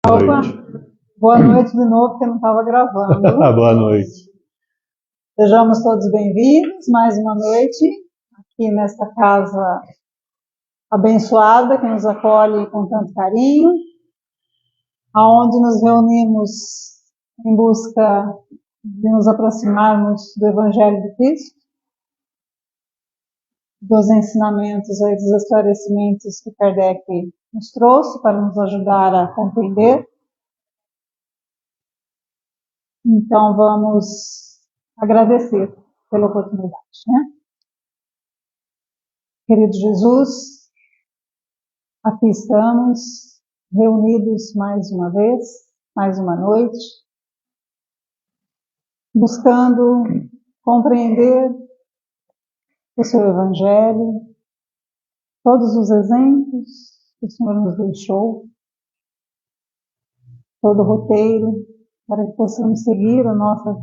Boa Opa, noite. boa noite de novo, porque eu não estava gravando. Boa noite. Sejamos todos bem-vindos mais uma noite aqui nesta casa abençoada que nos acolhe com tanto carinho, aonde nos reunimos em busca de nos aproximarmos do Evangelho de Cristo, dos ensinamentos e dos esclarecimentos que Kardec nos trouxe para nos ajudar a compreender. Então vamos agradecer pela oportunidade, né? Querido Jesus, aqui estamos reunidos mais uma vez, mais uma noite, buscando compreender o seu Evangelho, todos os exemplos que o Senhor nos deixou, todo o roteiro, para que possamos seguir a nossa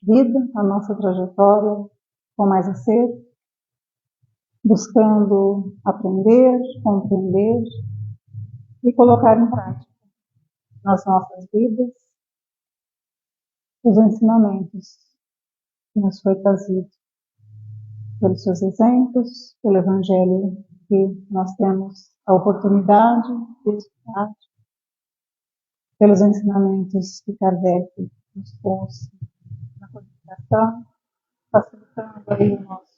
vida, a nossa trajetória com mais acerto, buscando aprender, compreender e colocar em prática nas nossas vidas os ensinamentos que nos foi trazido pelos seus exemplos, pelo Evangelho que nós temos a oportunidade de estudar, pelos ensinamentos que Kardec nos trouxe na codificação, facilitando aí o nosso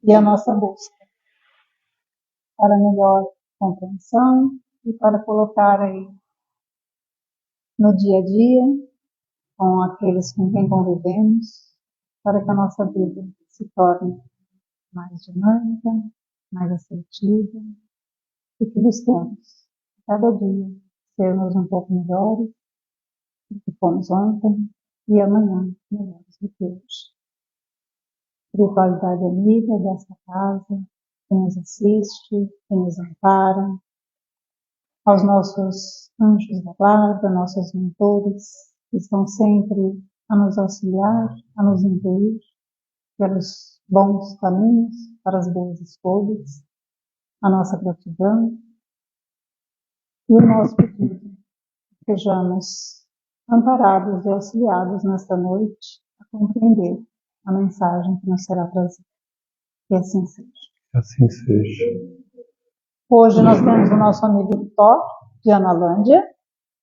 e a nossa busca para melhor compreensão e para colocar aí no dia a dia com aqueles com quem convivemos, para que a nossa vida se torne mais dinâmica, mais assertiva e que busquemos cada dia sermos um pouco melhores do que fomos ontem e amanhã melhores do que hoje. Espiritualidade amiga desta casa, que nos assiste, que nos ampara, aos nossos anjos da guarda, nossos mentores, que estão sempre a nos auxiliar, a nos incluir pelos bons caminhos, para as boas escolhas, a nossa gratidão e o nosso pedido, que sejamos amparados e auxiliados nesta noite a compreender a mensagem que nos será trazida. Que assim seja. Assim seja. Hoje nós temos o nosso amigo Tó, de Analândia,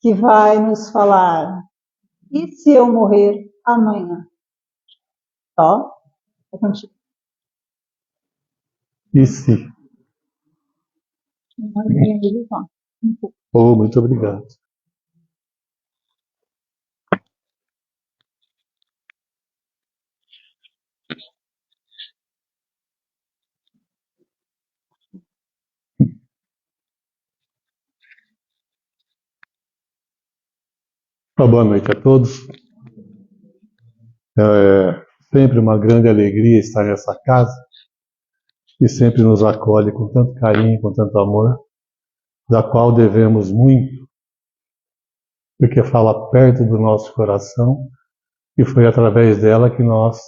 que vai nos falar: e se eu morrer amanhã? Tó, é contigo. E se? Oh, muito obrigado. Boa noite a todos. É sempre uma grande alegria estar nessa casa, que sempre nos acolhe com tanto carinho, com tanto amor, da qual devemos muito, porque fala perto do nosso coração, e foi através dela que nós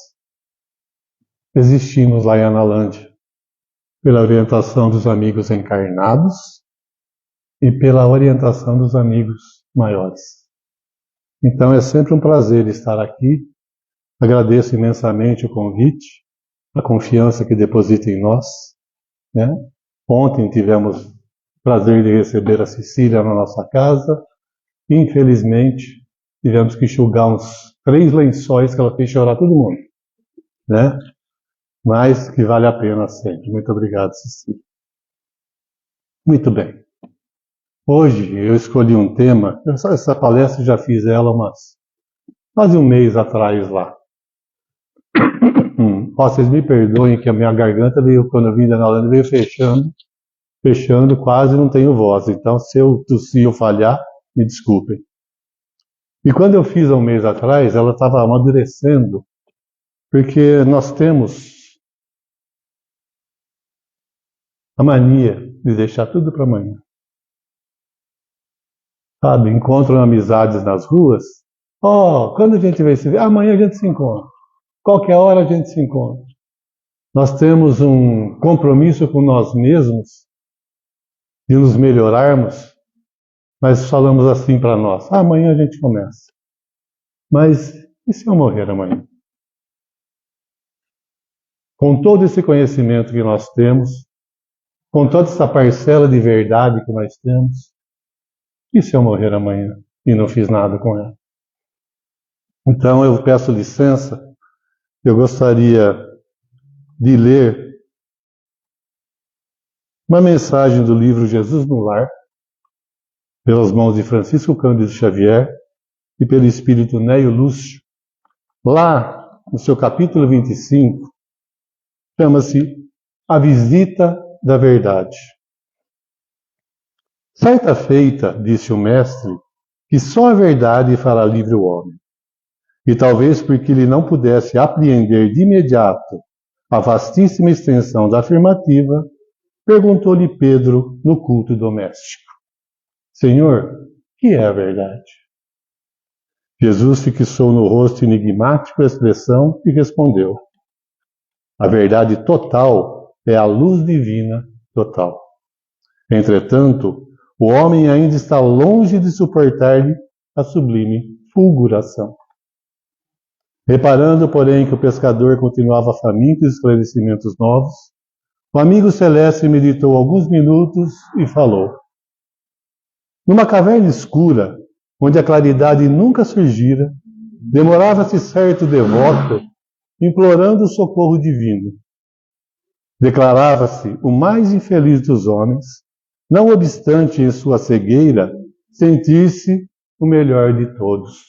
existimos lá em Analândia, pela orientação dos amigos encarnados e pela orientação dos amigos maiores. Então é sempre um prazer estar aqui. Agradeço imensamente o convite, a confiança que deposita em nós, né? Ontem tivemos o prazer de receber a Cecília na nossa casa. Infelizmente, tivemos que enxugar uns 3 lençóis que ela fez chorar todo mundo, né? Mas que vale a pena sempre. Muito obrigado, Cecília. Muito bem. Hoje eu escolhi um tema, essa palestra eu já fiz ela quase um mês atrás lá. Vocês me perdoem que a minha garganta veio, quando eu vim da Analândia, veio fechando, quase não tenho voz. Então, se eu tossir ou falhar, me desculpem. E quando eu fiz há um mês atrás, ela estava amadurecendo, porque nós temos a mania de deixar tudo para amanhã. Sabe, encontram amizades nas ruas. Quando a gente vai se ver? Amanhã a gente se encontra. Qualquer hora a gente se encontra. Nós temos um compromisso com nós mesmos de nos melhorarmos, mas falamos assim para nós: amanhã a gente começa. Mas e se eu morrer amanhã? Com todo esse conhecimento que nós temos, com toda essa parcela de verdade que nós temos, e se eu morrer amanhã e não fiz nada com ela? Então eu peço licença, eu gostaria de ler uma mensagem do livro Jesus no Lar, pelas mãos de Francisco Cândido Xavier e pelo espírito Neio Lúcio. Lá, no seu capítulo 25, chama-se A Visita da Verdade. Certa feita, disse o mestre, que só a verdade fará livre o homem. E talvez porque ele não pudesse apreender de imediato a vastíssima extensão da afirmativa, perguntou-lhe Pedro no culto doméstico: Senhor, que é a verdade? Jesus fixou no rosto enigmático a expressão e respondeu: a verdade total é a luz divina total. Entretanto, o homem ainda está longe de suportar-lhe a sublime fulguração. Reparando, porém, que o pescador continuava faminto de esclarecimentos novos, o amigo celeste meditou alguns minutos e falou: numa caverna escura, onde a claridade nunca surgira, demorava-se certo devoto, implorando o socorro divino. Declarava-se o mais infeliz dos homens, não obstante em sua cegueira sentir-se o melhor de todos.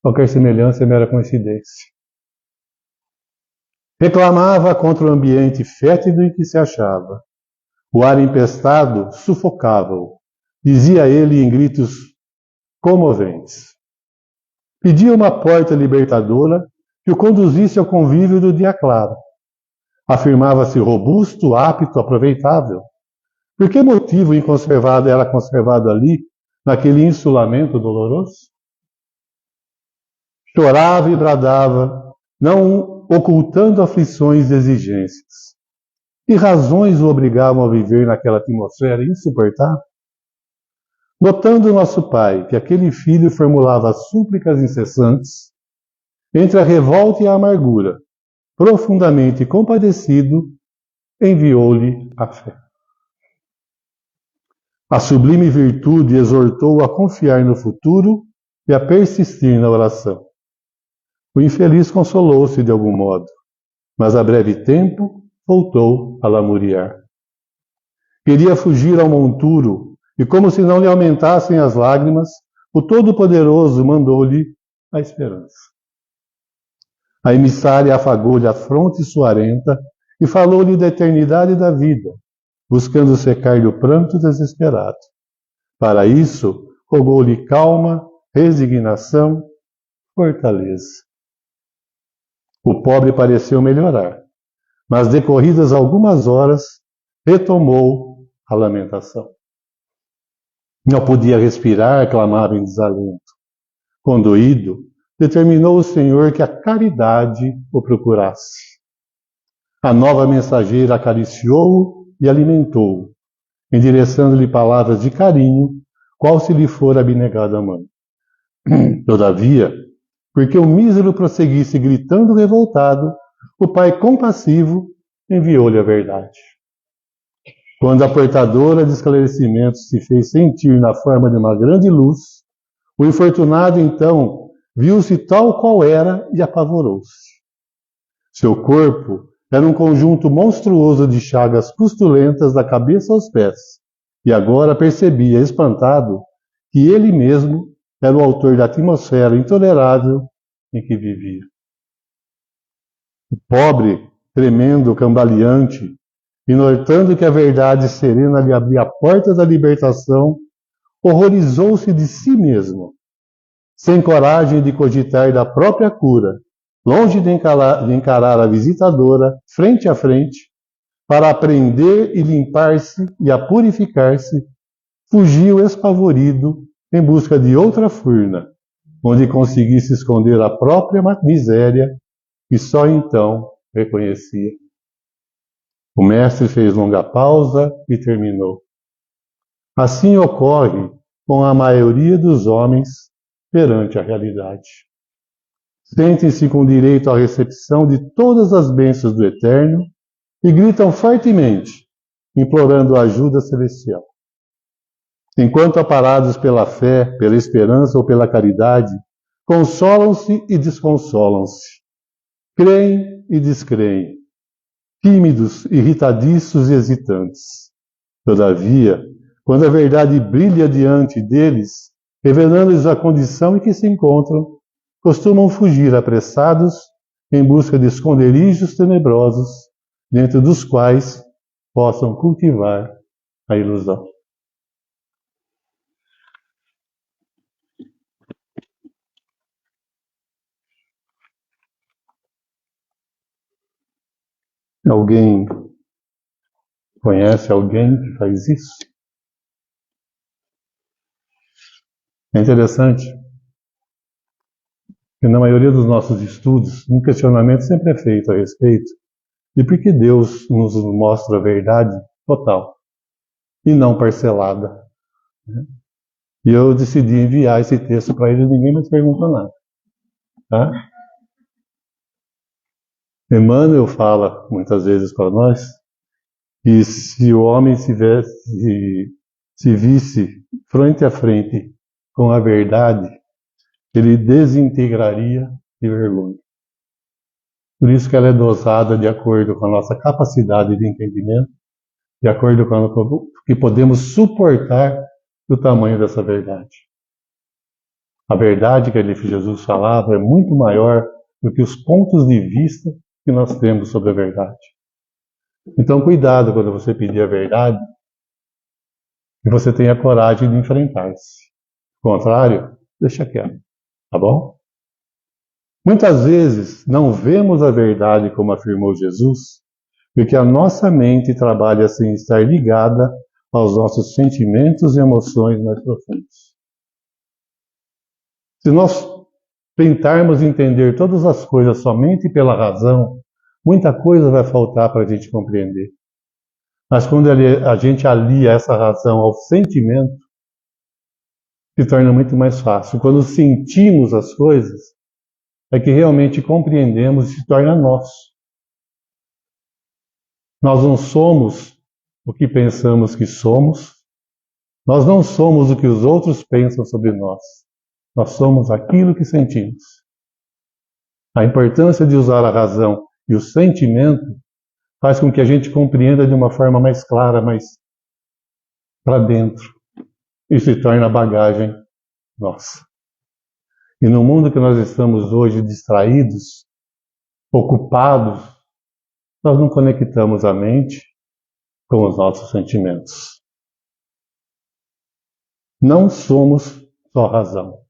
Qualquer semelhança é mera coincidência. Reclamava contra o ambiente fétido em que se achava. O ar empestado sufocava-o, dizia ele em gritos comoventes. Pedia uma porta libertadora que o conduzisse ao convívio do dia claro. Afirmava-se robusto, apto, aproveitável. Por que motivo era conservado ali, naquele insulamento doloroso? Chorava e bradava, não ocultando aflições e exigências. Que razões o obrigavam a viver naquela atmosfera insuportável? Notando nosso pai que aquele filho formulava súplicas incessantes, entre a revolta e a amargura, profundamente compadecido, enviou-lhe a fé. A sublime virtude exortou-o a confiar no futuro e a persistir na oração. O infeliz consolou-se de algum modo, mas a breve tempo voltou a lamuriar. Queria fugir ao monturo e, como se não lhe aumentassem as lágrimas, o Todo-Poderoso mandou-lhe a esperança. A emissária afagou-lhe a fronte suarenta e falou-lhe da eternidade da vida, buscando secar-lhe o pranto desesperado. Para isso, rogou-lhe calma, resignação, fortaleza. O pobre pareceu melhorar, mas decorridas algumas horas, retomou a lamentação. Não podia respirar, clamava em desalento. Condoído, determinou o Senhor que a caridade o procurasse. A nova mensageira acariciou-o e alimentou-o, endereçando-lhe palavras de carinho, qual se lhe fora abnegada a mãe. Todavia, porque o mísero prosseguisse gritando revoltado, o pai compassivo enviou-lhe a verdade. Quando a portadora de esclarecimentos se fez sentir na forma de uma grande luz, o infortunado então viu-se tal qual era e apavorou-se. Seu corpo era um conjunto monstruoso de chagas pustulentas da cabeça aos pés, e agora percebia, espantado, que ele mesmo era o autor da atmosfera intolerável em que vivia. O pobre, tremendo, cambaleante, e notando que a verdade serena lhe abria a porta da libertação, horrorizou-se de si mesmo, sem coragem de cogitar da própria cura, longe de encarar a visitadora frente a frente, para aprender e limpar-se e a purificar-se, fugiu espavorido em busca de outra furna, onde conseguisse esconder a própria miséria e só então reconhecia. O mestre fez longa pausa e terminou. Assim ocorre com a maioria dos homens perante a realidade. Sentem-se com direito à recepção de todas as bênçãos do Eterno e gritam fortemente, implorando ajuda celestial. Enquanto aparados pela fé, pela esperança ou pela caridade, consolam-se e desconsolam-se, creem e descreem, tímidos, irritadiços e hesitantes. Todavia, quando a verdade brilha diante deles, revelando-lhes a condição em que se encontram, costumam fugir apressados em busca de esconderijos tenebrosos, dentro dos quais possam cultivar a ilusão. Alguém conhece alguém que faz isso? É interessante que na maioria dos nossos estudos, um questionamento sempre é feito a respeito de por que Deus nos mostra a verdade total e não parcelada. E eu decidi enviar esse texto para ele e ninguém mais perguntou nada. Tá? Emmanuel fala muitas vezes para nós que se o homem se visse frente a frente com a verdade, ele desintegraria de vergonha. Por isso que ela é dosada de acordo com a nossa capacidade de entendimento, de acordo com o que podemos suportar do tamanho dessa verdade. A verdade que Jesus falava é muito maior do que os pontos de vista que nós temos sobre a verdade. Então, cuidado quando você pedir a verdade, que você tenha coragem de enfrentar-se. Ao contrário, deixa quieto, tá bom? Muitas vezes não vemos a verdade como afirmou Jesus, porque a nossa mente trabalha sem estar ligada aos nossos sentimentos e emoções mais profundos. Se nós tentarmos entender todas as coisas somente pela razão, muita coisa vai faltar para a gente compreender. Mas quando a gente alia essa razão ao sentimento, se torna muito mais fácil. Quando sentimos as coisas, é que realmente compreendemos e se torna nosso. Nós não somos o que pensamos que somos, nós não somos o que os outros pensam sobre nós. Nós somos aquilo que sentimos. A importância de usar a razão e o sentimento faz com que a gente compreenda de uma forma mais clara, mais para dentro. E se torna bagagem nossa. E no mundo que nós estamos hoje distraídos, ocupados, nós não conectamos a mente com os nossos sentimentos. Não somos só razão.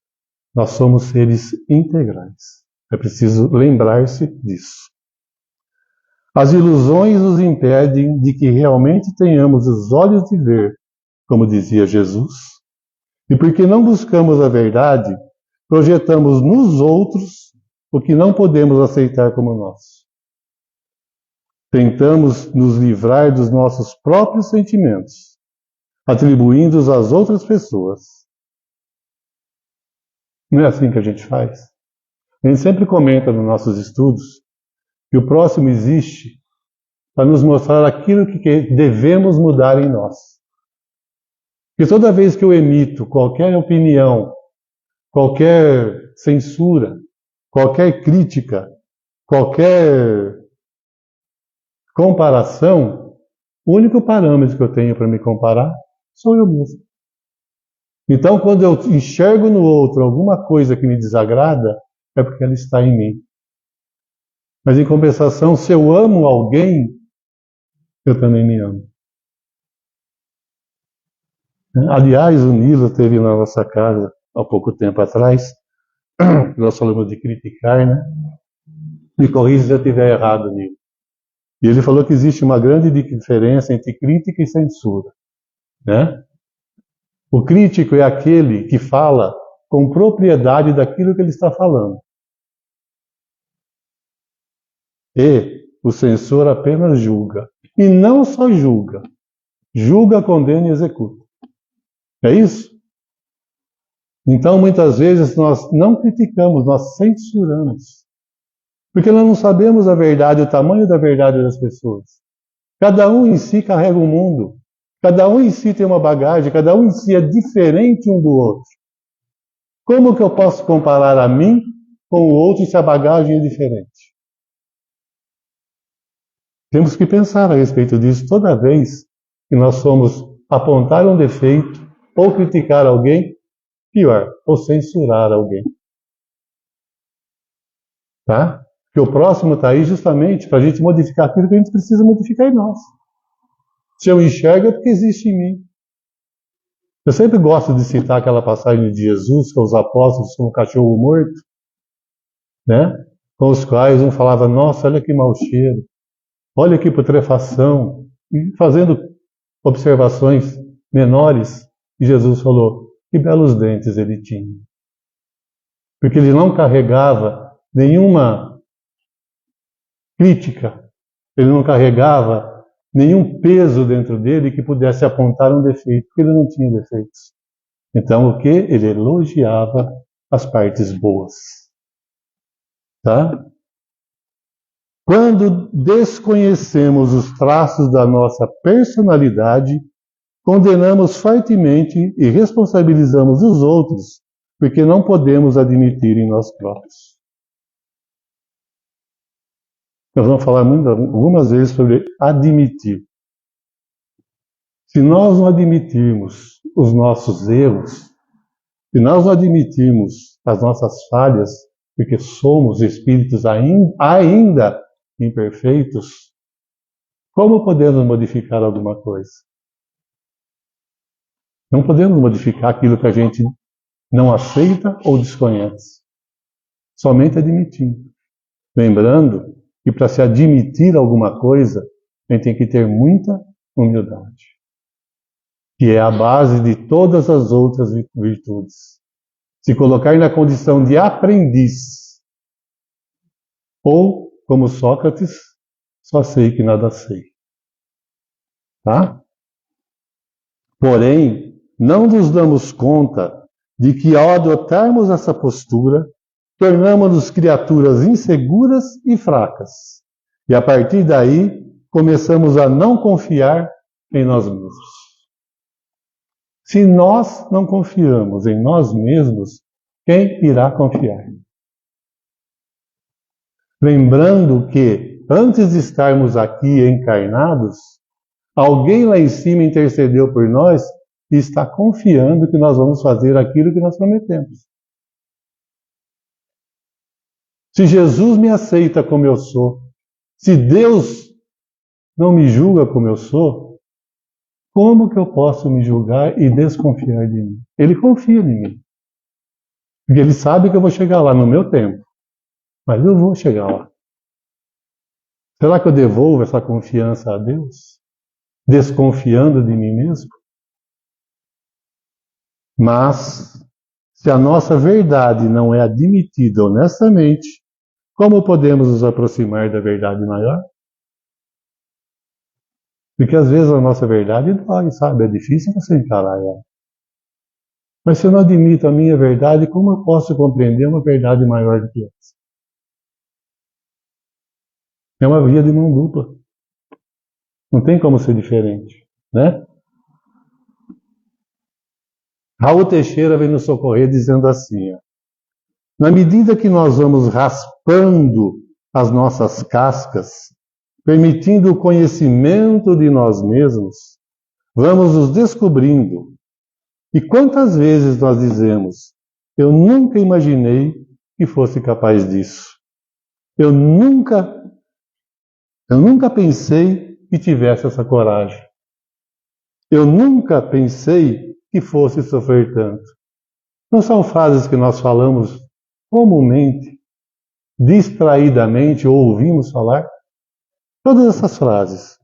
Nós somos seres integrais. É preciso lembrar-se disso. As ilusões nos impedem de que realmente tenhamos os olhos de ver, como dizia Jesus, e porque não buscamos a verdade, projetamos nos outros o que não podemos aceitar como nosso. Tentamos nos livrar dos nossos próprios sentimentos, atribuindo-os às outras pessoas. Não é assim que a gente faz? A gente sempre comenta nos nossos estudos que o próximo existe para nos mostrar aquilo que devemos mudar em nós. E toda vez que eu emito qualquer opinião, qualquer censura, qualquer crítica, qualquer comparação, o único parâmetro que eu tenho para me comparar sou eu mesmo. Então, quando eu enxergo no outro alguma coisa que me desagrada, é porque ela está em mim. Mas, em compensação, se eu amo alguém, eu também me amo. Aliás, o Nilo esteve na nossa casa há pouco tempo atrás. Nós falamos de criticar, né? Me corrija se eu estiver errado, Nilo. E ele falou que existe uma grande diferença entre crítica e censura, né? O crítico é aquele que fala com propriedade daquilo que ele está falando. E o censor apenas julga. E não só julga. Julga, condena e executa. É isso? Então, muitas vezes, nós não criticamos, nós censuramos. Porque nós não sabemos a verdade, o tamanho da verdade das pessoas. Cada um em si carrega um mundo. Cada um em si tem uma bagagem, cada um em si é diferente um do outro. Como que eu posso comparar a mim com o outro se a bagagem é diferente? Temos que pensar a respeito disso toda vez que nós somos apontar um defeito ou criticar alguém, pior, ou censurar alguém. Tá? Porque o próximo está aí justamente para a gente modificar aquilo que a gente precisa modificar em nós. Se eu enxergo é porque existe em mim. Eu sempre gosto de citar aquela passagem de Jesus com os apóstolos como um cachorro morto, né? Com os quais um falava, nossa, olha que mau cheiro, olha que putrefação, e fazendo observações menores, e Jesus falou, que belos dentes ele tinha. Porque ele não carregava nenhuma crítica, ele não carregava nenhum peso dentro dele que pudesse apontar um defeito, porque ele não tinha defeitos. Então o que? Ele elogiava as partes boas. Tá? Quando desconhecemos os traços da nossa personalidade, condenamos fortemente e responsabilizamos os outros, porque não podemos admitir em nós próprios. Nós vamos falar algumas vezes sobre admitir. Se nós não admitirmos os nossos erros, se nós não admitirmos as nossas falhas, porque somos espíritos ainda imperfeitos, como podemos modificar alguma coisa? Não podemos modificar aquilo que a gente não aceita ou desconhece. Somente admitindo. Lembrando que para se admitir alguma coisa, a gente tem que ter muita humildade, que é a base de todas as outras virtudes. Se colocar na condição de aprendiz, ou, como Sócrates, só sei que nada sei. Tá? Porém, não nos damos conta de que ao adotarmos essa postura, tornamos-nos criaturas inseguras e fracas. E a partir daí, começamos a não confiar em nós mesmos. Se nós não confiamos em nós mesmos, quem irá confiar? Lembrando que, antes de estarmos aqui encarnados, alguém lá em cima intercedeu por nós e está confiando que nós vamos fazer aquilo que nós prometemos. Se Jesus me aceita como eu sou, se Deus não me julga como eu sou, como que eu posso me julgar e desconfiar de mim? Ele confia em mim. Porque ele sabe que eu vou chegar lá no meu tempo. Mas eu vou chegar lá. Será que eu devolvo essa confiança a Deus? Desconfiando de mim mesmo? Mas, se a nossa verdade não é admitida honestamente, como podemos nos aproximar da verdade maior? Porque às vezes a nossa verdade dói, sabe? É difícil você encarar ela. Mas se eu não admito a minha verdade, como eu posso compreender uma verdade maior do que essa? É uma via de mão dupla. Não tem como ser diferente, né? Raul Teixeira vem nos socorrer dizendo assim, ó, na medida que nós vamos raspando as nossas cascas, permitindo o conhecimento de nós mesmos, vamos nos descobrindo. E quantas vezes nós dizemos, eu nunca imaginei que fosse capaz disso. Eu nunca pensei que tivesse essa coragem. Eu nunca pensei que fosse sofrer tanto. Não são frases que nós falamos comumente, distraidamente, ou ouvimos falar? Todas essas frases.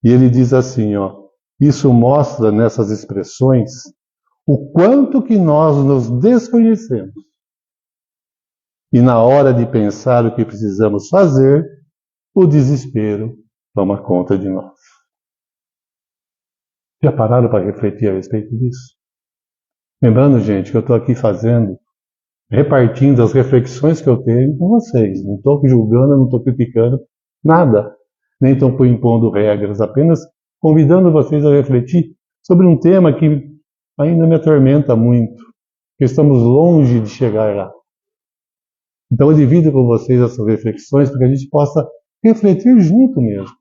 E ele diz assim, ó, isso mostra nessas expressões o quanto que nós nos desconhecemos. E na hora de pensar o que precisamos fazer, o desespero toma conta de nós. Já pararam para refletir a respeito disso? Lembrando, gente, que eu estou aqui repartindo as reflexões que eu tenho com vocês. Não estou julgando, não estou criticando, nada. Nem estou impondo regras, apenas convidando vocês a refletir sobre um tema que ainda me atormenta muito, que estamos longe de chegar lá. Então eu divido com vocês essas reflexões para que a gente possa refletir junto mesmo.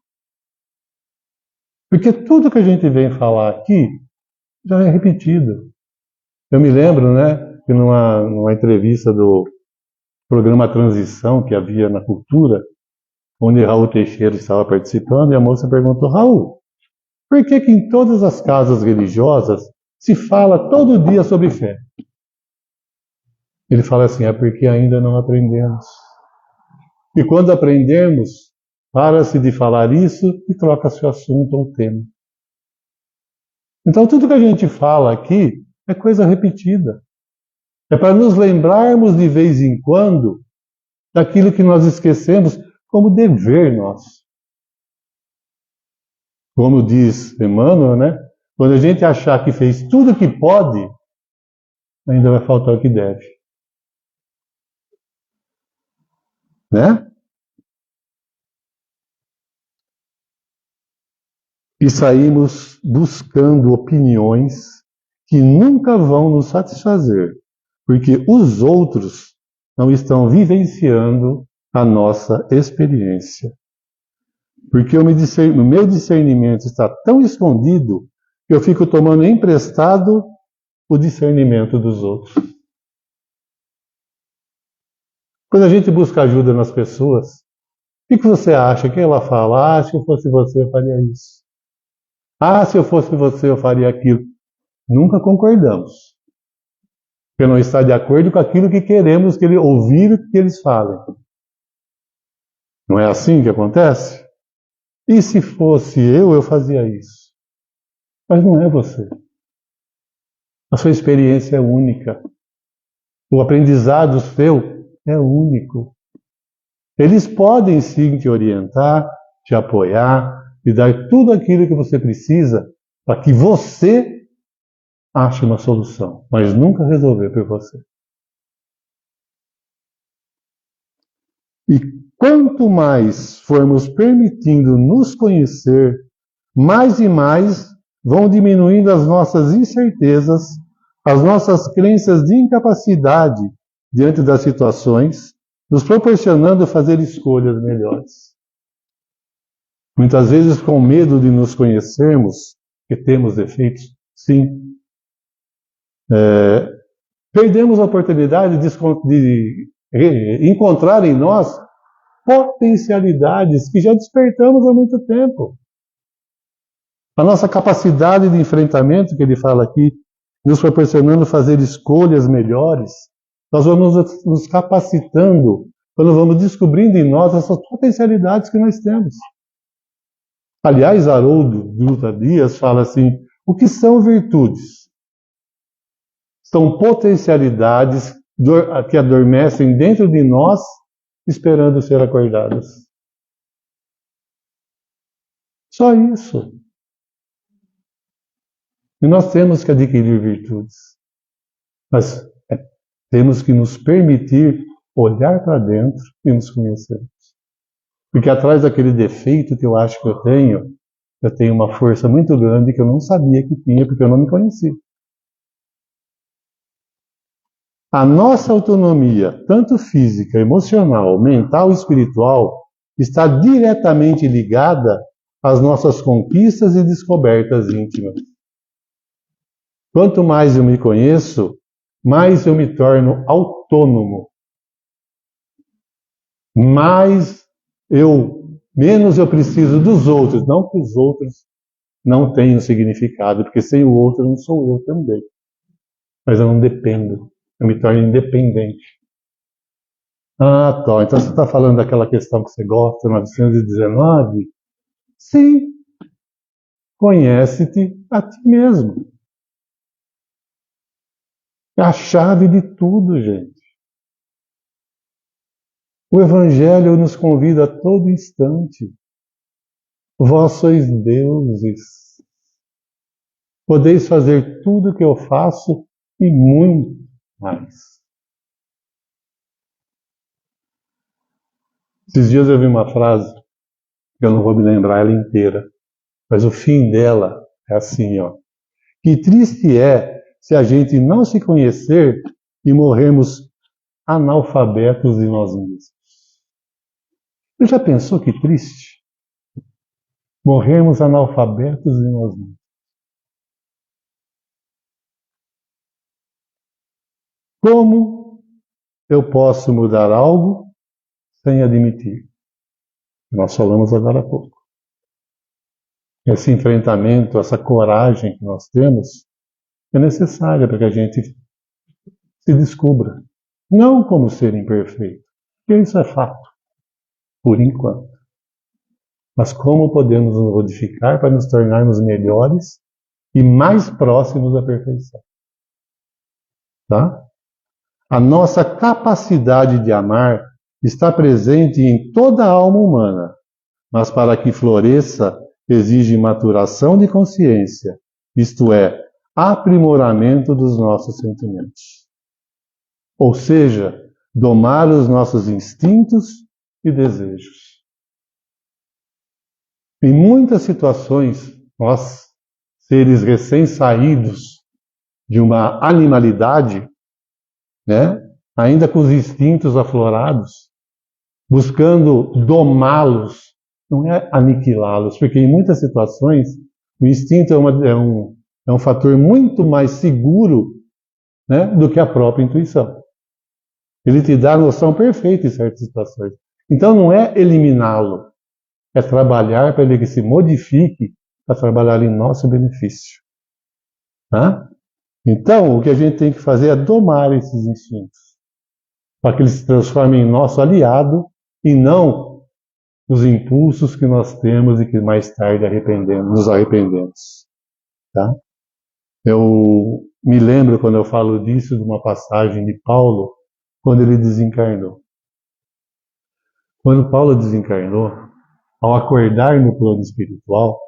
Porque tudo que a gente vem falar aqui já é repetido. Eu me lembro, né, que numa entrevista do programa Transição que havia na Cultura, onde Raul Teixeira estava participando, e a moça perguntou: Raul, por que em todas as casas religiosas se fala todo dia sobre fé? Ele fala assim: é porque ainda não aprendemos. E quando aprendemos, para-se de falar isso e troca-se o assunto ou tema. Então tudo que a gente fala aqui é coisa repetida. É para nos lembrarmos de vez em quando daquilo que nós esquecemos como dever nosso. Como diz Emmanuel, né? Quando a gente achar que fez tudo o que pode, ainda vai faltar o que deve. Né? E saímos buscando opiniões que nunca vão nos satisfazer, porque os outros não estão vivenciando a nossa experiência. Porque o meu discernimento está tão escondido que eu fico tomando emprestado o discernimento dos outros. Quando a gente busca ajuda nas pessoas, o que você acha? Que ela fala: ah, se eu fosse você eu faria isso. Ah, se eu fosse você eu faria aquilo. Nunca concordamos. Porque não está de acordo com aquilo que queremos ouvir que eles falem. Não é assim que acontece? E se fosse eu fazia isso. Mas não é você. A sua experiência é única. O aprendizado seu é único. Eles podem sim te orientar, te apoiar, te dar tudo aquilo que você precisa para que você ache uma solução, mas nunca resolver por você. E quanto mais formos permitindo nos conhecer, mais e mais vão diminuindo as nossas incertezas, as nossas crenças de incapacidade diante das situações, nos proporcionando fazer escolhas melhores. Muitas vezes com medo de nos conhecermos, que temos defeitos, sim. Perdemos a oportunidade de encontrar em nós potencialidades que já despertamos há muito tempo. A nossa capacidade de enfrentamento, que ele fala aqui, nos proporcionando fazer escolhas melhores, nós vamos nos capacitando quando vamos descobrindo em nós essas potencialidades que nós temos. Aliás, Haroldo Dutra Dias fala assim: o que são virtudes? São potencialidades que adormecem dentro de nós, esperando ser acordadas. Só isso. E nós temos que adquirir virtudes. Mas temos que nos permitir olhar para dentro e nos conhecermos. Porque atrás daquele defeito que eu acho que eu tenho uma força muito grande que eu não sabia que tinha, porque eu não me conhecia. A nossa autonomia, tanto física, emocional, mental e espiritual, está diretamente ligada às nossas conquistas e descobertas íntimas. Quanto mais eu me conheço, mais eu me torno autônomo. Menos eu preciso dos outros. Não que os outros não tenham significado, porque sem o outro não sou eu também. Mas eu não dependo. Eu me torno independente. Ah, tá. Então você está falando daquela questão que você gosta, 919? Sim. Conhece-te a ti mesmo. É a chave de tudo, gente. O Evangelho nos convida a todo instante. Vós sois deuses. Podeis fazer tudo o que eu faço e muito mais. Esses dias eu vi uma frase, eu não vou me lembrar ela inteira, mas o fim dela é assim, ó. Que triste é se a gente não se conhecer e morrermos analfabetos de nós mesmos. Você já pensou que triste? Morrermos analfabetos de nós mesmos. Como eu posso mudar algo sem admitir? Nós falamos agora há pouco. Esse enfrentamento, essa coragem que nós temos, é necessária para que a gente se descubra. Não como ser imperfeito, porque isso é fato, por enquanto. Mas como podemos nos modificar para nos tornarmos melhores e mais próximos da perfeição. Tá? A nossa capacidade de amar está presente em toda a alma humana, mas para que floresça exige maturação de consciência, isto é, aprimoramento dos nossos sentimentos. Ou seja, domar os nossos instintos e desejos. Em muitas situações, nós, seres recém-saídos de uma animalidade, né, ainda com os instintos aflorados, buscando domá-los, não é aniquilá-los, porque em muitas situações o instinto é um fator muito mais seguro, né, do que a própria intuição. Ele te dá a noção perfeita em certas situações. Então não é eliminá-lo, é trabalhar para ele que se modifique, para trabalhar em nosso benefício. Tá? Então, o que a gente tem que fazer é domar esses instintos, para que eles se transformem em nosso aliado e não nos impulsos que nós temos e que mais tarde nos arrependemos. Tá? Eu me lembro, quando eu falo disso, de uma passagem de Paulo, quando ele desencarnou. Quando Paulo desencarnou, ao acordar no plano espiritual,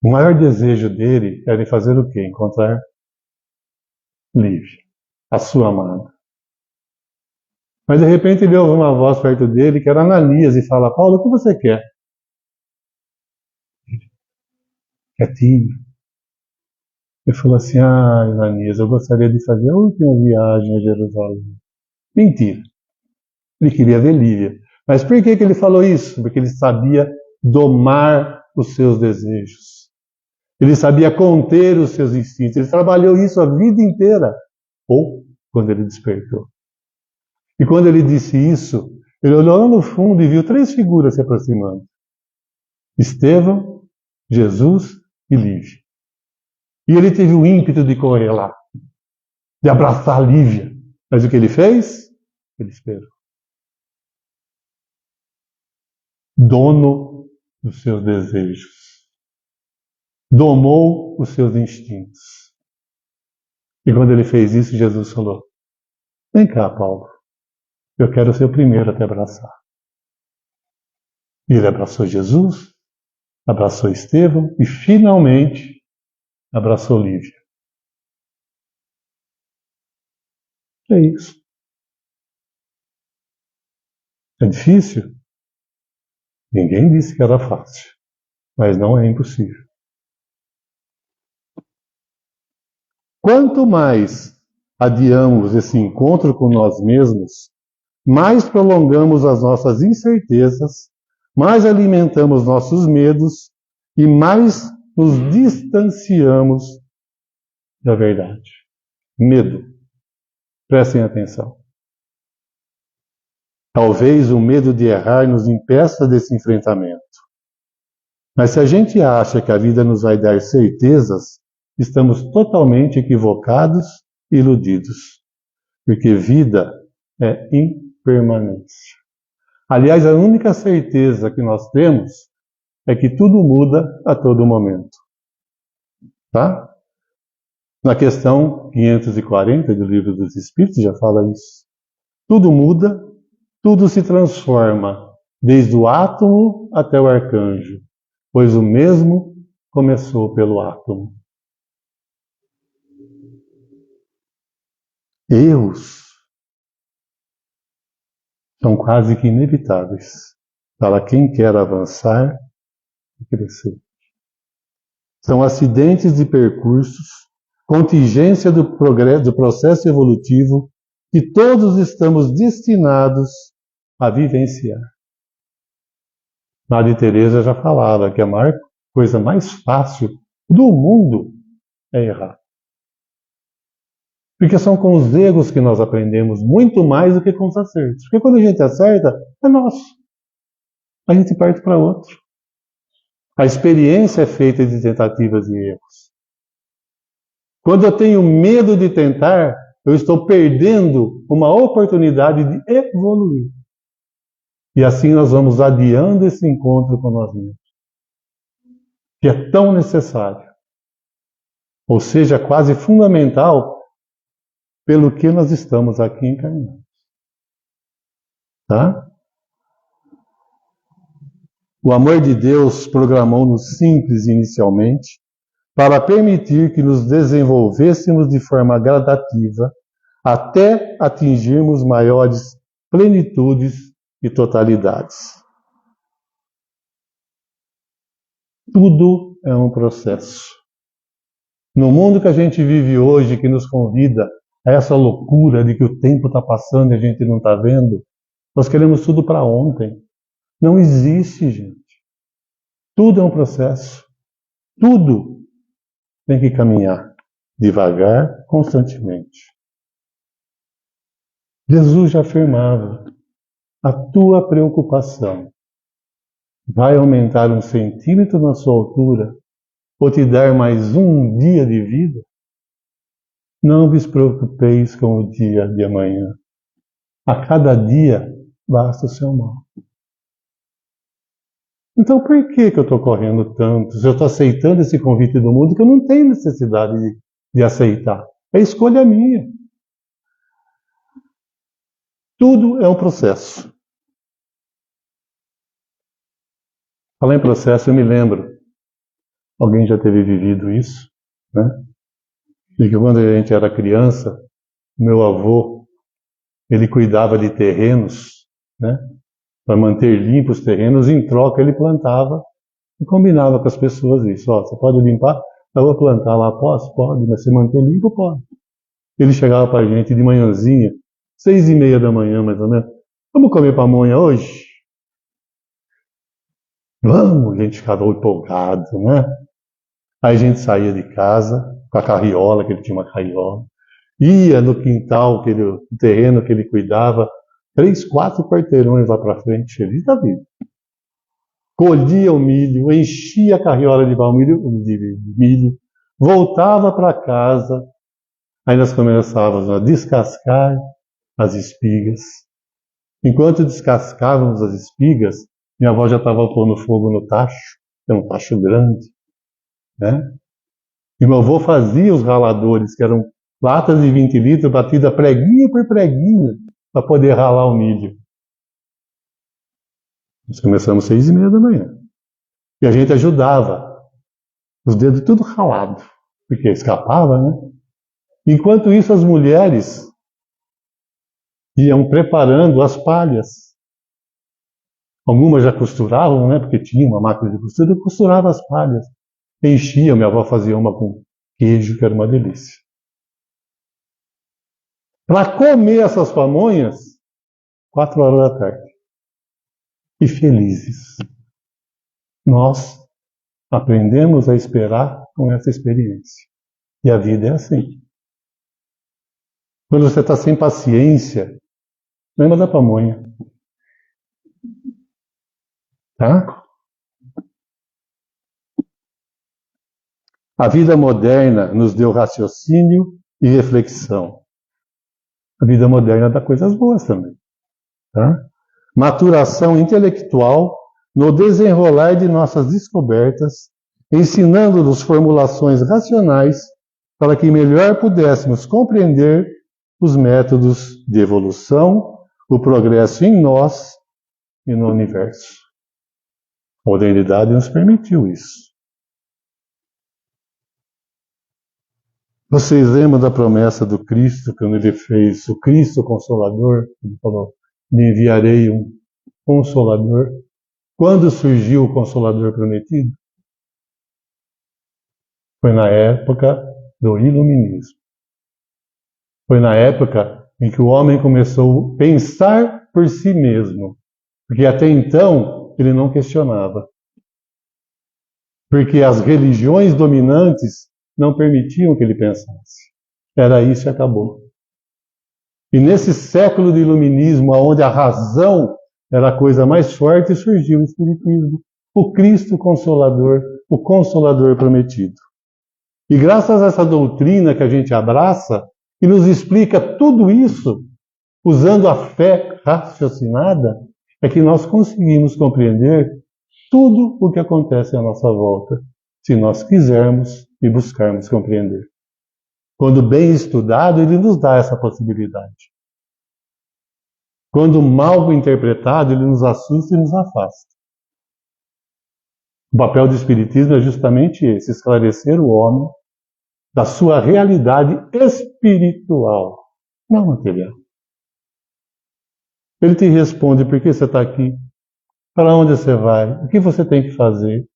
o maior desejo dele era de fazer o quê? Encontrar Lívia, a sua amada. Mas de repente ele ouve uma voz perto dele, que era Ananias, e fala: Paulo, o que você quer? Quietinho. Ele falou assim: Ananias, eu gostaria de fazer a última viagem a Jerusalém. Mentira. Ele queria ver Lívia. Mas por que ele falou isso? Porque ele sabia domar os seus desejos. Ele sabia conter os seus instintos. Ele trabalhou isso a vida inteira. Ou quando ele despertou. E quando ele disse isso, ele olhou lá no fundo e viu 3 figuras se aproximando. Estevão, Jesus e Lívia. E ele teve o ímpeto de correr lá, de abraçar Lívia. Mas o que ele fez? Ele esperou. Dono dos seus desejos. Domou os seus instintos. E quando ele fez isso, Jesus falou: vem cá, Paulo. Eu quero ser o primeiro a te abraçar. E ele abraçou Jesus, abraçou Estevão e finalmente abraçou Lívia. É isso. É difícil? Ninguém disse que era fácil, mas não é impossível. Quanto mais adiamos esse encontro com nós mesmos, mais prolongamos as nossas incertezas, mais alimentamos nossos medos e mais nos distanciamos da verdade. Medo. Prestem atenção. Talvez o medo de errar nos impeça desse enfrentamento. Mas se a gente acha que a vida nos vai dar certezas, estamos totalmente equivocados e iludidos. Porque vida é impermanência. Aliás, a única certeza que nós temos é que tudo muda a todo momento. Tá? Na questão 540 do Livro dos Espíritos já fala isso. Tudo muda, tudo se transforma, desde o átomo até o arcanjo, pois o mesmo começou pelo átomo. erros são quase que inevitáveis para quem quer avançar e crescer. São acidentes de percursos, contingência do processo evolutivo que todos estamos destinados a vivenciar. Madre Teresa já falava que a maior coisa mais fácil do mundo é errar. Porque são com os erros que nós aprendemos muito mais do que com os acertos. Porque quando a gente acerta, é nosso. A gente parte para outro. A experiência é feita de tentativas e erros. Quando eu tenho medo de tentar, eu estou perdendo uma oportunidade de evoluir. E assim nós vamos adiando esse encontro com nós mesmos, que é tão necessário. Ou seja, quase fundamental pelo que nós estamos aqui encarnados. Tá? O amor de Deus programou-nos simples inicialmente para permitir que nos desenvolvêssemos de forma gradativa até atingirmos maiores plenitudes e totalidades. Tudo é um processo. No mundo que a gente vive hoje, que nos convida a essa loucura de que o tempo está passando e a gente não está vendo, nós queremos tudo para ontem. Não existe, gente. Tudo é um processo. Tudo tem que caminhar devagar, constantemente. Jesus já afirmava: a tua preocupação vai aumentar 1 centímetro na sua altura ou te dar mais um dia de vida? Não vos preocupeis com o dia de amanhã. A cada dia basta o seu mal. Então por que eu estou correndo tanto? Se eu estou aceitando esse convite do mundo que eu não tenho necessidade de aceitar. É escolha minha. Tudo é um processo. Falar em processo, eu me lembro. Alguém já teve vivido isso, né? De que quando a gente era criança, meu avô, ele cuidava de terrenos, né? Para manter limpos os terrenos, em troca ele plantava e combinava com as pessoas isso. Ó, você pode limpar? Eu vou plantar lá, posso? Pode, mas se manter limpo, pode. Ele chegava para a gente de manhãzinha, 6:30 da manhã mais ou menos. Vamos comer pamonha hoje? Vamos, a gente ficava empolgado, né? Aí a gente saía de casa com a carriola, que ele tinha uma carriola, ia no quintal, no terreno que ele cuidava, 3, 4 quarteirões lá para frente, feliz da vida. Colhia o milho, enchia a carriola de milho, voltava para casa, aí nós começávamos a descascar as espigas. Enquanto descascávamos as espigas, minha avó já estava pondo fogo no tacho, é um tacho grande, né? E meu avô fazia os raladores, que eram latas de 20 litros, batida preguinho por preguinho, para poder ralar o milho. Nós começamos 6:30 da manhã. E a gente ajudava. Os dedos tudo ralado, porque escapava, né? Enquanto isso, as mulheres iam preparando as palhas. Algumas já costuravam, né? Porque tinha uma máquina de costura, e costurava as palhas. Enchia, minha avó fazia uma com queijo, que era uma delícia. Para comer essas pamonhas, 4 horas da tarde. E felizes. Nós aprendemos a esperar com essa experiência. E a vida é assim. Quando você está sem paciência, lembra da pamonha. Tá? A vida moderna nos deu raciocínio e reflexão. A vida moderna dá coisas boas também. Tá? Maturação intelectual no desenrolar de nossas descobertas, ensinando-nos formulações racionais para que melhor pudéssemos compreender os métodos de evolução, o progresso em nós e no universo. A modernidade nos permitiu isso. Vocês lembram da promessa do Cristo, quando ele fez o Cristo Consolador? Ele falou, lhe enviarei um Consolador. Quando surgiu o Consolador prometido? Foi na época do Iluminismo. Foi na época em que o homem começou a pensar por si mesmo. Porque até então ele não questionava. Porque as religiões dominantes não permitiam que ele pensasse. Era isso e acabou. E nesse século de iluminismo, onde a razão era a coisa mais forte, surgiu o Espiritismo, o Cristo Consolador, o Consolador prometido. E graças a essa doutrina que a gente abraça, e nos explica tudo isso, usando a fé raciocinada, é que nós conseguimos compreender tudo o que acontece à nossa volta, se nós quisermos e buscarmos compreender. Quando bem estudado, ele nos dá essa possibilidade. Quando mal interpretado, ele nos assusta e nos afasta. O papel do Espiritismo é justamente esse, esclarecer o homem da sua realidade espiritual, não material. Ele te responde por que você está aqui, para onde você vai, o que você tem que fazer,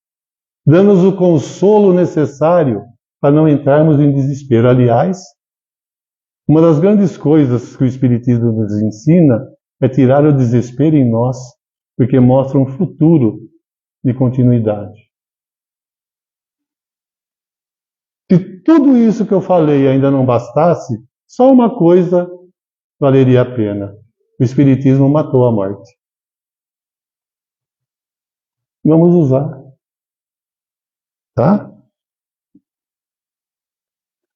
dando-nos o consolo necessário para não entrarmos em desespero. Aliás, uma das grandes coisas que o Espiritismo nos ensina é tirar o desespero em nós, porque mostra um futuro de continuidade. Se tudo isso que eu falei ainda não bastasse, só uma coisa valeria a pena. O Espiritismo matou a morte. Vamos usar. Tá?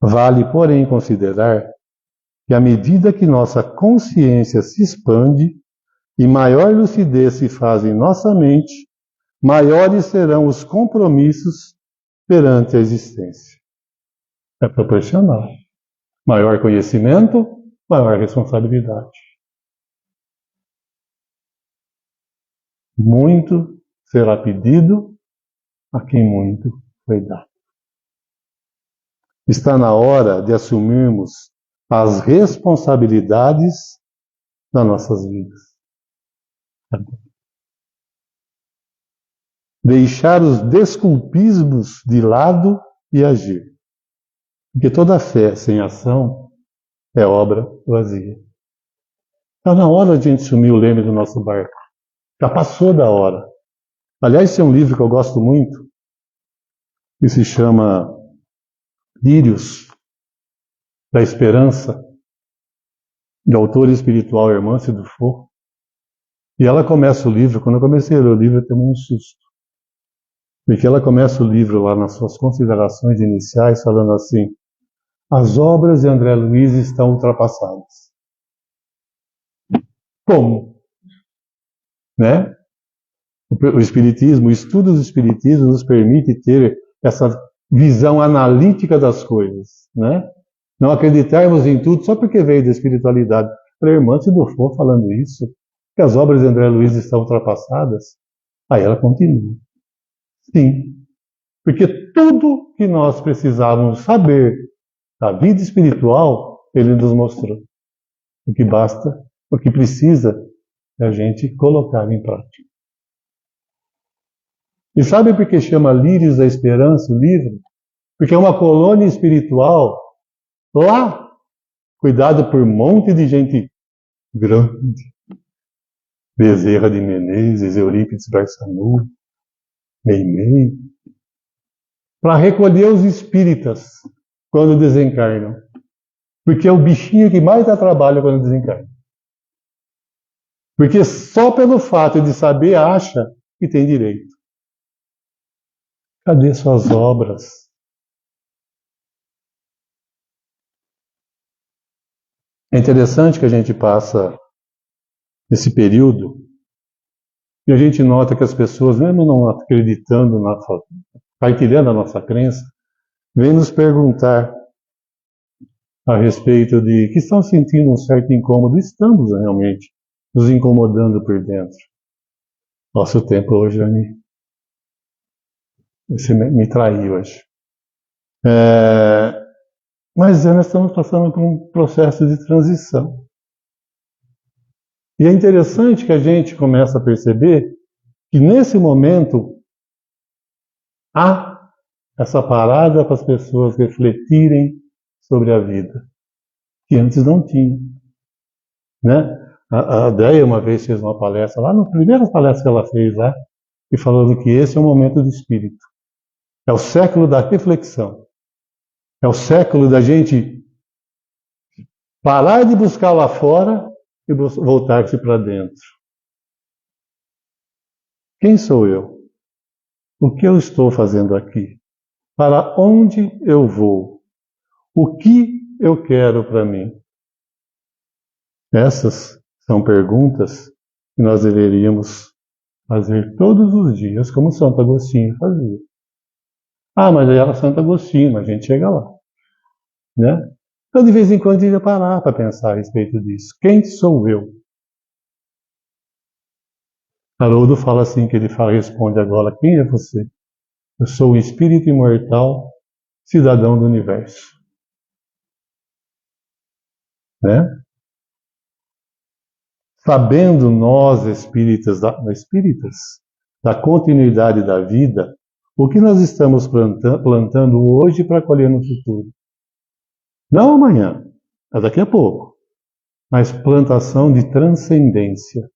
Vale, porém, considerar que à medida que nossa consciência se expande e maior lucidez se faz em nossa mente, maiores serão os compromissos perante a existência. É proporcional. Maior conhecimento, maior responsabilidade. Muito será pedido a quem muito foi dado. Está na hora de assumirmos as responsabilidades das nossas vidas. Deixar os desculpismos de lado e agir. Porque toda fé sem ação é obra vazia. Está na hora de a gente assumir o leme do nosso barco. Já passou da hora. Aliás, esse é um livro que eu gosto muito, que se chama Lírios da Esperança, de autor espiritual Hermance Dufour. E ela começa o livro, quando eu comecei a ler o livro, eu tomei um susto. Porque ela começa o livro lá nas suas considerações iniciais, falando assim: as obras de André Luiz estão ultrapassadas. Como? Né? O Espiritismo, o estudo do Espiritismo nos permite ter essa visão analítica das coisas, né? Não acreditarmos em tudo só porque veio da espiritualidade. A irmã Dufour falando isso, que as obras de André Luiz estão ultrapassadas. Aí ela continua. Sim, porque tudo que nós precisávamos saber da vida espiritual, ele nos mostrou. O que basta, o que precisa, é a gente colocar em prática. E sabe por que chama Lírios da Esperança o livro? Porque é uma colônia espiritual lá, cuidada por um monte de gente grande. Bezerra de Menezes, Eurípides Barçanufo, Meimei, para recolher os espíritas quando desencarnam. Porque é o bichinho que mais dá trabalho quando desencarna. Porque só pelo fato de saber acha que tem direito. Cadê suas obras? É interessante que a gente passa esse período e a gente nota que as pessoas, mesmo não acreditando, partilhando a nossa crença, vêm nos perguntar a respeito de que estão sentindo um certo incômodo. Estamos realmente nos incomodando por dentro. Nosso tempo hoje você me traiu hoje. Mas nós estamos passando por um processo de transição. E é interessante que a gente começa a perceber que nesse momento há essa parada para as pessoas refletirem sobre a vida, que antes não tinha. Né? A Déia uma vez fez uma palestra lá, na primeira palestra que ela fez lá, e falando que esse é o momento do espírito. É o século da reflexão. É o século da gente parar de buscar lá fora e voltar-se para dentro. Quem sou eu? O que eu estou fazendo aqui? Para onde eu vou? O que eu quero para mim? Essas são perguntas que nós deveríamos fazer todos os dias, como Santo Agostinho fazia. Ah, mas aí era Santo Agostinho, mas a gente chega lá. Né? Então, de vez em quando, devia parar para pensar a respeito disso. Quem sou eu? Haroldo fala assim, que ele responde agora, quem é você? Eu sou o espírito imortal, cidadão do universo. Né? Sabendo nós, espíritas, da continuidade da vida, o que nós estamos plantando hoje para colher no futuro. Não amanhã, mas daqui a pouco. Mas plantação de transcendência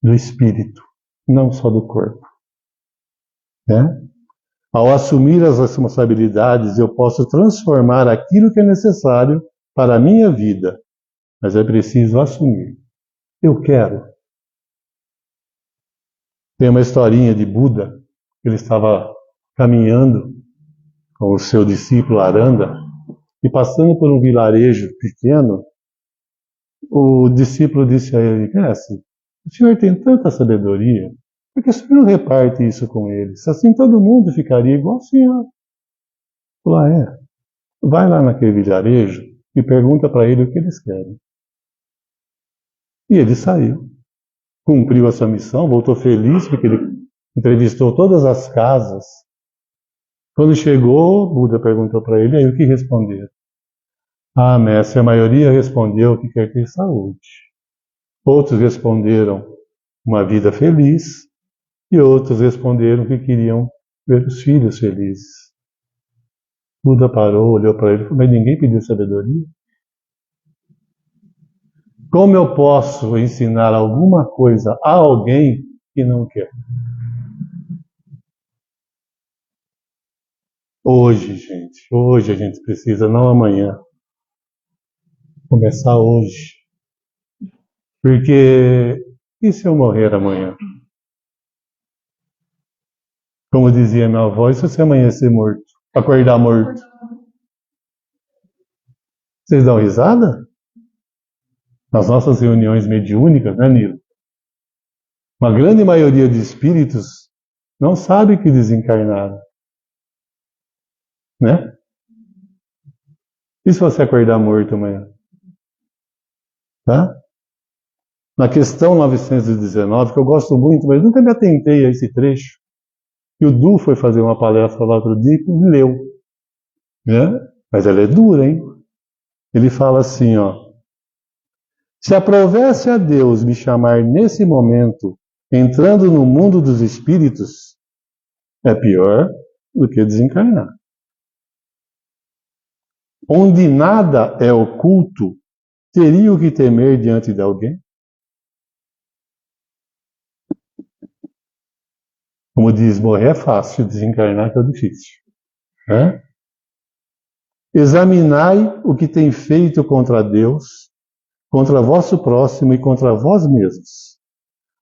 do espírito, não só do corpo. Né? Ao assumir as responsabilidades, eu posso transformar aquilo que é necessário para a minha vida, mas é preciso assumir. Eu quero. Tem uma historinha de Buda, que ele estava caminhando com o seu discípulo Aranda, e passando por um vilarejo pequeno, o discípulo disse a ele, mestre, o senhor tem tanta sabedoria, por que o senhor não reparte isso com eles? Assim todo mundo ficaria igual ao senhor. Falou, vai lá naquele vilarejo e pergunta para ele o que eles querem. E ele saiu, cumpriu a sua missão, voltou feliz, porque ele entrevistou todas as casas. Quando chegou, Buda perguntou para ele, aí o que responderam? Ah, mestre, a maioria respondeu que quer ter saúde. Outros responderam uma vida feliz, e outros responderam que queriam ver os filhos felizes. Buda parou, olhou para ele e falou, mas ninguém pediu sabedoria? Como eu posso ensinar alguma coisa a alguém que não quer? Hoje, gente, hoje a gente precisa, não amanhã. Começar hoje. Porque e se eu morrer amanhã? Como dizia minha avó, e se você amanhecer morto? Acordar morto? Vocês dão risada? Nas nossas reuniões mediúnicas, né, Nilo? Uma grande maioria de espíritos não sabe que desencarnaram. Né? E se você acordar morto amanhã? Tá? Na questão 919, que eu gosto muito, mas nunca me atentei a esse trecho, e o Du foi fazer uma palestra lá outro dia e leu. Né? Mas ela é dura, hein? Ele fala assim, ó. Se aprovesse a Deus me chamar nesse momento, entrando no mundo dos espíritos, é pior do que desencarnar. Onde nada é oculto, teria o que temer diante de alguém? Como diz, morrer é fácil, desencarnar que é difícil. Né? Examinai o que tem feito contra Deus, contra vosso próximo e contra vós mesmos.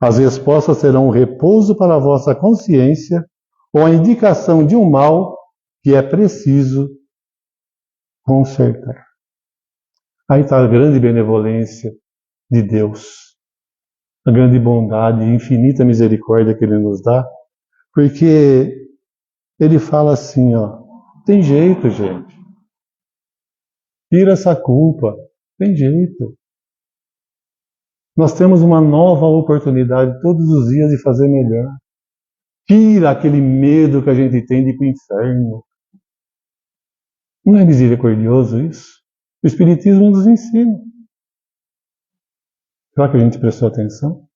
As respostas serão um repouso para a vossa consciência ou a indicação de um mal que é preciso consertar. Aí está a grande benevolência de Deus, a grande bondade e infinita misericórdia que Ele nos dá, porque Ele fala assim, ó, tem jeito, gente. Tira essa culpa, tem jeito. Nós temos uma nova oportunidade todos os dias de fazer melhor. Tira aquele medo que a gente tem de ir para o inferno. Não é misericordioso isso? O Espiritismo nos ensina. Será que a gente prestou atenção?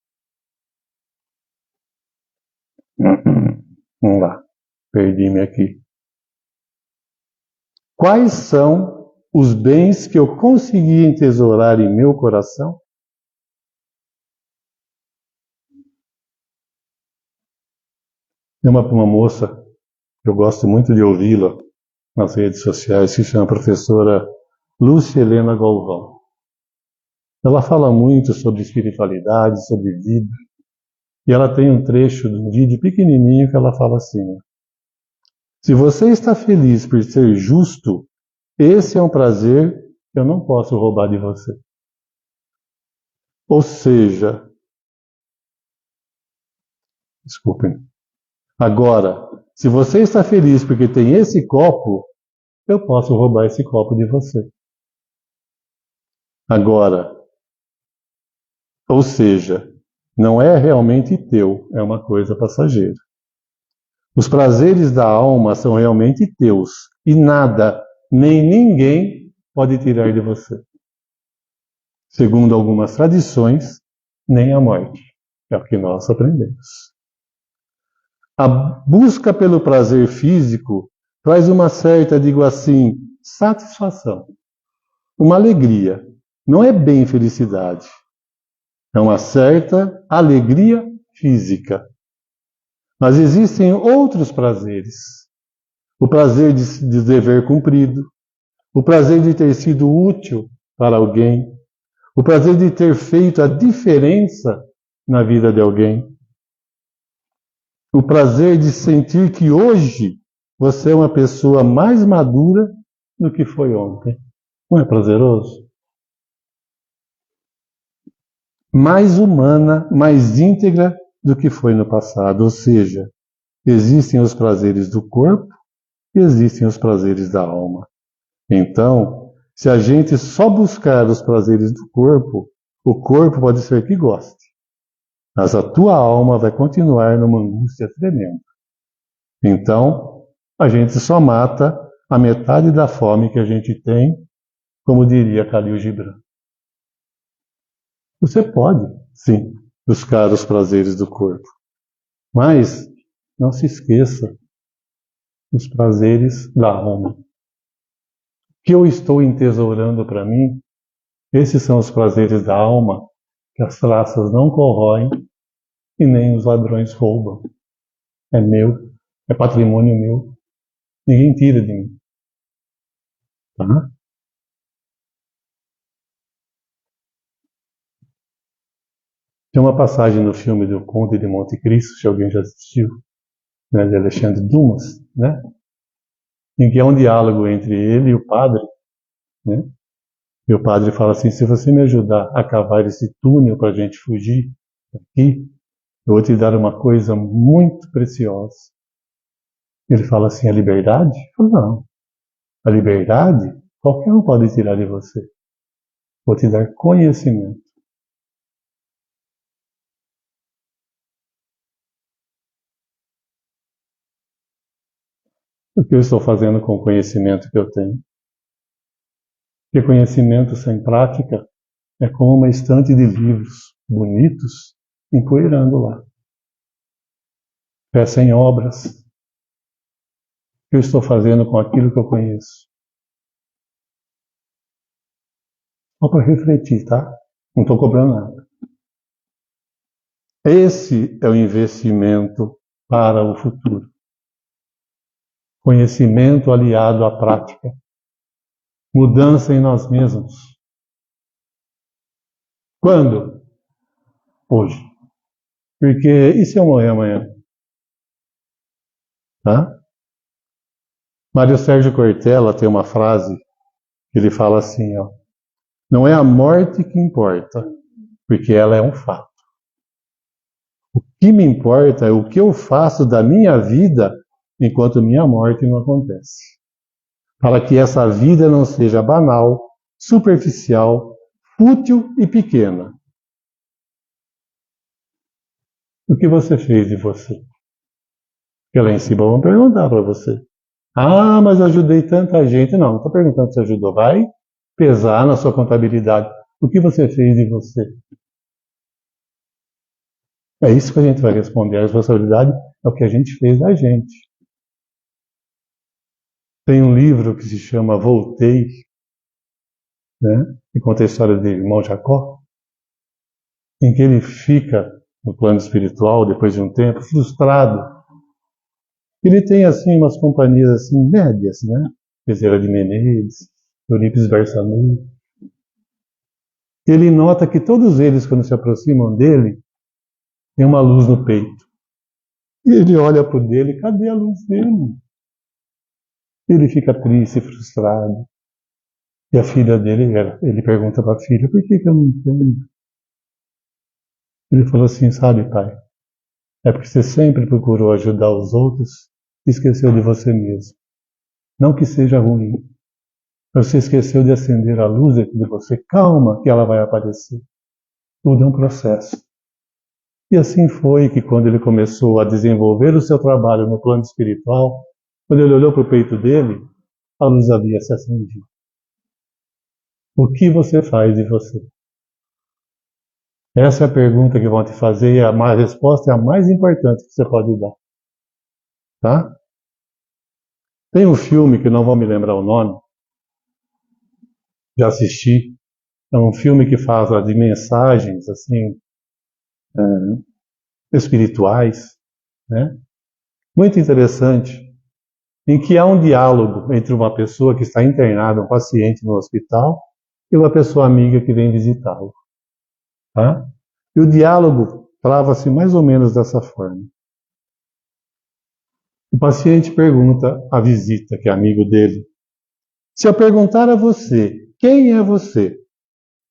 Vamos lá. Perdi-me aqui. Quais são os bens que eu consegui entesourar em meu coração? Tem uma moça, eu gosto muito de ouvi-la nas redes sociais, que se chama professora Lúcia Helena Galvão. Ela fala muito sobre espiritualidade, sobre vida. E ela tem um trecho de um vídeo pequenininho que ela fala assim: se você está feliz por ser justo, esse é um prazer que eu não posso roubar de você. Ou seja, desculpem. Agora, se você está feliz porque tem esse copo, eu posso roubar esse copo de você. Agora, ou seja, não é realmente teu, é uma coisa passageira. Os prazeres da alma são realmente teus e nada, nem ninguém pode tirar de você. Segundo algumas tradições, nem a morte. É o que nós aprendemos. A busca pelo prazer físico traz uma certa, digo assim, satisfação, uma alegria. Não é bem felicidade, é uma certa alegria física. Mas existem outros prazeres. O prazer de dever cumprido, o prazer de ter sido útil para alguém, o prazer de ter feito a diferença na vida de alguém, o prazer de sentir que hoje você é uma pessoa mais madura do que foi ontem. Não é prazeroso? Mais humana, mais íntegra do que foi no passado. Ou seja, existem os prazeres do corpo e existem os prazeres da alma. Então, se a gente só buscar os prazeres do corpo, o corpo pode ser que goste, mas a tua alma vai continuar numa angústia tremenda. Então, a gente só mata a metade da fome que a gente tem, como diria Khalil Gibran. Você pode, sim, buscar os prazeres do corpo, mas não se esqueça dos prazeres da alma. O que eu estou entesourando para mim, esses são os prazeres da alma que as traças não corroem e nem os ladrões roubam. É meu, é patrimônio meu, ninguém tira de mim. Tá? Tem uma passagem no filme do Conde de Monte Cristo, se alguém já assistiu, né, de Alexandre Dumas, né, em que há um diálogo entre ele e o padre, né, e o padre fala assim: se você me ajudar a cavar esse túnel para a gente fugir daqui, eu vou te dar uma coisa muito preciosa. Ele fala assim: a liberdade? Eu falo, não. A liberdade, qualquer um pode tirar de você. Vou te dar conhecimento. O que eu estou fazendo com o conhecimento que eu tenho? Porque conhecimento sem prática é como uma estante de livros bonitos empoeirando lá. Fé sem obras. O que eu estou fazendo com aquilo que eu conheço? Só para refletir, tá? Não estou cobrando nada. Esse é o investimento para o futuro. Conhecimento aliado à prática. Mudança em nós mesmos. Quando? Hoje. Porque e se eu morrer amanhã? Tá? Mário Sérgio Cortella tem uma frase que ele fala assim, ó: não é a morte que importa, porque ela é um fato. O que me importa é o que eu faço da minha vida enquanto minha morte não acontece. Para que essa vida não seja banal, superficial, fútil e pequena. O que você fez de você? Porque lá em cima vão perguntar para você. Ah, mas eu ajudei tanta gente. Não estou perguntando se ajudou. Vai pesar na sua contabilidade o que você fez de você. É isso que a gente vai responder. A responsabilidade é o que a gente fez da gente. Tem um livro que se chama Voltei, né? Que conta a história de irmão Jacó, em que ele fica no plano espiritual, depois de um tempo, frustrado. Ele tem, assim, umas companhias, assim, médias, né? Bezerra de Menezes, Eurípides Barçanufo. Ele nota que todos eles, quando se aproximam dele, tem uma luz no peito. E ele olha para o dele, cadê a luz dele? Ele fica triste, frustrado. E a filha dele, ele pergunta para a filha, por que eu não tenho? Ele falou assim, sabe, pai, é porque você sempre procurou ajudar os outros e esqueceu de você mesmo. Não que seja ruim, mas você esqueceu de acender a luz dentro de você. Calma, que ela vai aparecer. Tudo é um processo. E assim foi que quando ele começou a desenvolver o seu trabalho no plano espiritual, quando ele olhou para o peito dele, a luz havia se acendido. O que você faz de você? Essa é a pergunta que vão te fazer e a resposta é a mais importante que você pode dar. Tá? Tem um filme que não vou me lembrar o nome, já assisti. É um filme que fala de mensagens assim espirituais, né? Muito interessante, em que há um diálogo entre uma pessoa que está internada, um paciente no hospital, e uma pessoa amiga que vem visitá-lo. Tá? E o diálogo trava-se mais ou menos dessa forma. O paciente pergunta à visita, que é amigo dele, se eu perguntar a você, quem é você?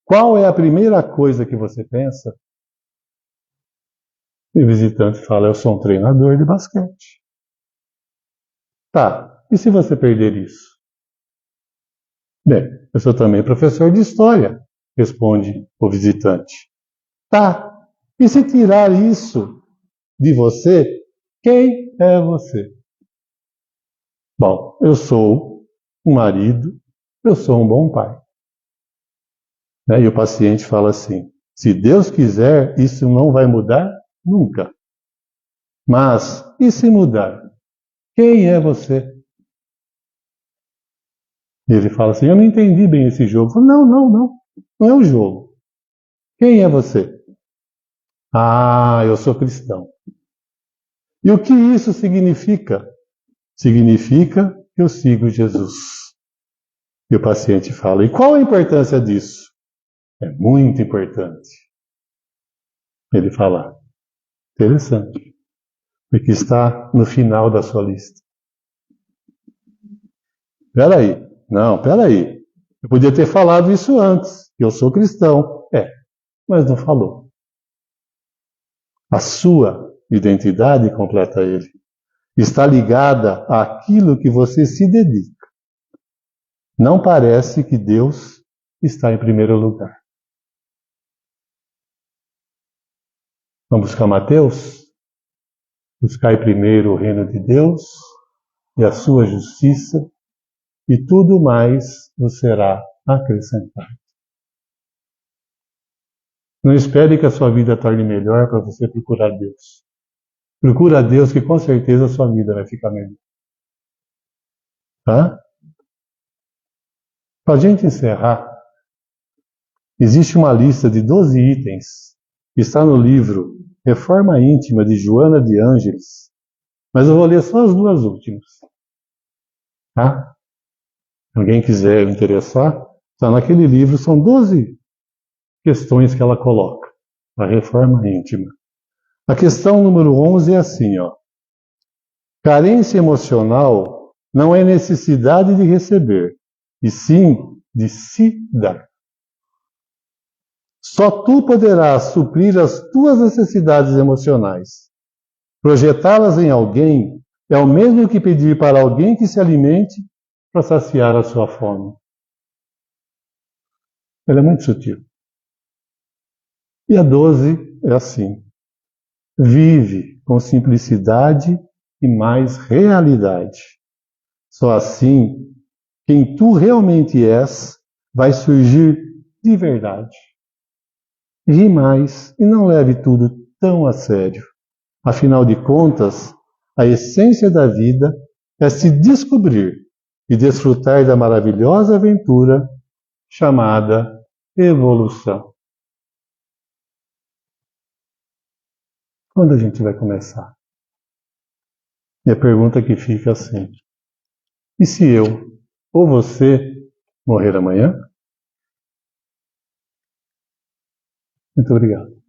Qual é a primeira coisa que você pensa? E o visitante fala, eu sou um treinador de basquete. Tá, e se você perder isso? Bem, eu sou também professor de história, responde o visitante. Tá, e se tirar isso de você, quem é você? Bom, eu sou um marido, eu sou um bom pai. E o paciente fala assim, se Deus quiser, isso não vai mudar nunca. Mas, e se mudar? Quem é você? E ele fala assim, eu não entendi bem esse jogo. Eu falo, não é um jogo. Quem é você? Ah, eu sou cristão. E o que isso significa? Significa que eu sigo Jesus. E o paciente fala, e qual a importância disso? É muito importante. Ele fala, interessante, porque está no final da sua lista. Peraí. Eu podia ter falado isso antes, que eu sou cristão. Mas não falou. A sua identidade, completa ele, está ligada àquilo que você se dedica. Não parece que Deus está em primeiro lugar. Vamos buscar Mateus? Buscai primeiro o reino de Deus e a sua justiça, e tudo mais vos será acrescentado. Não espere que a sua vida torne melhor para você procurar Deus. Procura Deus que com certeza a sua vida vai ficar melhor. Tá? Para a gente encerrar, existe uma lista de 12 itens que está no livro Reforma Íntima de Joana de Ângeles, mas eu vou ler só as duas últimas. Tá? Se alguém quiser interessar, está naquele livro, são 12 questões que ela coloca, a reforma íntima. A questão número 11 é assim, ó. Carência emocional não é necessidade de receber, e sim de se dar. Só tu poderás suprir as tuas necessidades emocionais. Projetá-las em alguém é o mesmo que pedir para alguém que se alimente para saciar a sua fome. Ela é muito sutil. E a 12 é assim. Vive com simplicidade e mais realidade. Só assim, quem tu realmente és vai surgir de verdade. Ri mais e não leve tudo tão a sério. Afinal de contas, a essência da vida é se descobrir e desfrutar da maravilhosa aventura chamada evolução. Quando a gente vai começar? E a pergunta que fica assim: e se eu ou você morrer amanhã? Muito obrigado.